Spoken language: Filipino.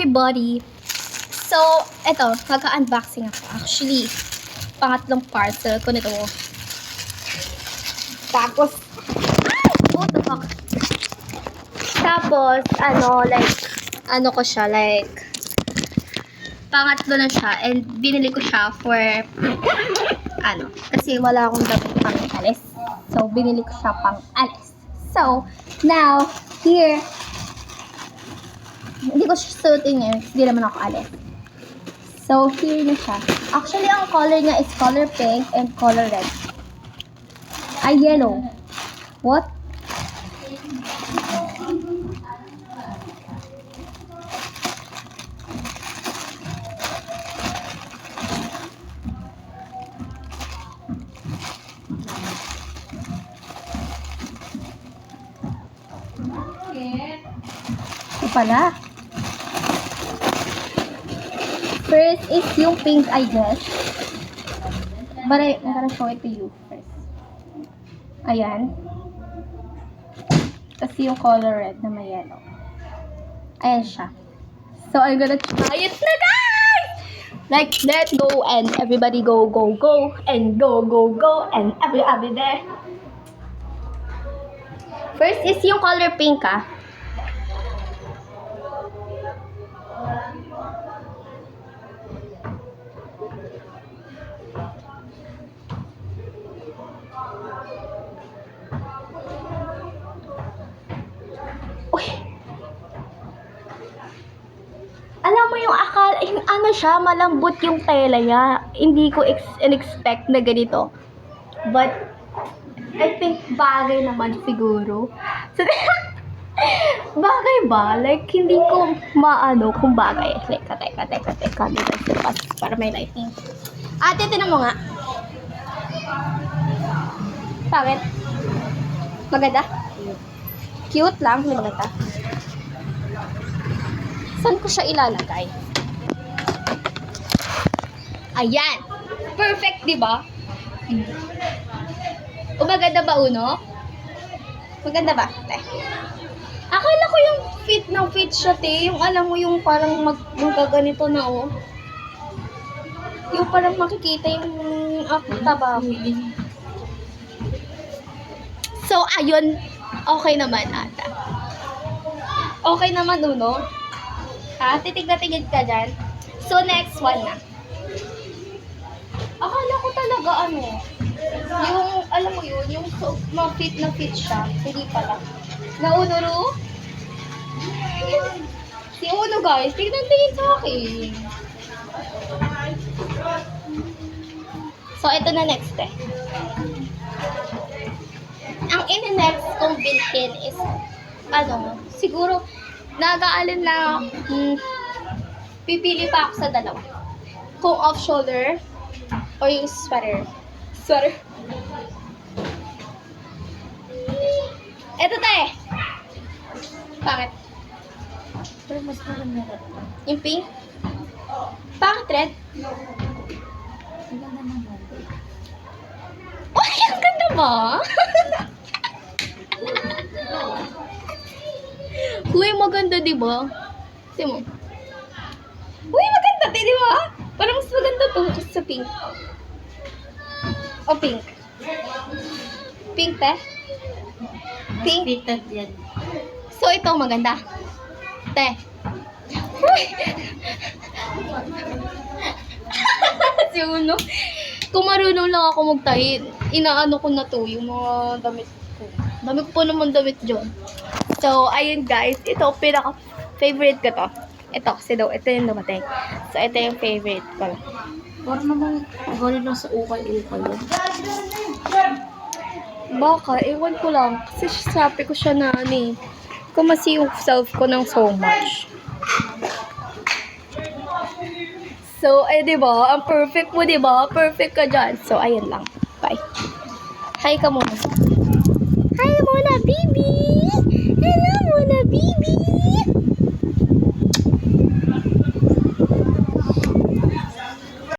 everybody! So, eto, magka-unboxing ako. Actually, pangatlong parcel ko nito. Tapos, what the fuck? Tapos, ano ko siya, pangatlo na siya. And, binili ko siya for, kasi wala akong damit pang alis. So, binili ko siya pang alis. So, now, here, hindi ko siya suotin ngayon. Hindi naman ako alis. So, here na siya. Actually, ang color niya is color pink and color red. Ay, yellow. What? Ito pala. First is yung pink, I guess. But I'm gonna show it to you first. Ayan. Kasi yung color red na may yellow. Ayan siya. So, I'm gonna try it na, guys! Let's go and everybody go, go, go. And go, go, go. And every there. First is yung color pink, Uy! Alam mo yung siya, malambot yung tela niya. Hindi ko expect na ganito. But, I think bagay naman siguro. So, bagay ba? Hindi ko maano kung bagay. Teka. Para may lighting. Ate, tinan mo nga. Bakit? Maganda? Cute lang, hindi maganda. Saan ko siya ilalagay? Ayan! Perfect, di ba? O maganda ba, Uno? Maganda ba? Akala ko yung fit siya, te. Yung alam mo yung parang magaganito na, oh. Yung parang makikita yung taba. So, ayun. Okay naman, ata. Okay naman, Uno. Titig-tigid ka dyan. So, next one na. Akala ko talaga, yung, alam mo yun, yung fit siya. Hindi pala. Uno? Si Uno, guys. Tingnan sa akin. So, ito na next, Ang in-next kong bilhin is, siguro, nag-aalin na, pipili pa ako sa dalawa. Kung off-shoulder, o yung sweater. Eto, Bakit? Pero mas maganda red. Yung pink? Bakit red? Ang ganda naman. Ay, ang ganda ba? Uy, maganda, diba? Tingnan mo. Uy, maganda, diba? Parang mas maganda to sa pink. O, pink. Pink, Pink? Fitted yan. So, ito maganda. Uy! Si Uno. Kung marunong lang ako magtahi, inaano ko na to, yung mga damit ko. Dami ko po naman damit dyan. So, ayun guys, ito pinaka-favorite ko to. Ito, kasi ito yung dumating. So, ito yung favorite ko. Parang naman galing lang sa ukay-ukay yan. Baka, ewan ko lang. Kasi sabi ko siya na, kumasi yung self ko ng so much. So, diba? Ang perfect mo, diba? Perfect ka dyan. So, ayun lang. Bye. Hi ka muna. Hi muna, baby! Hello muna, baby!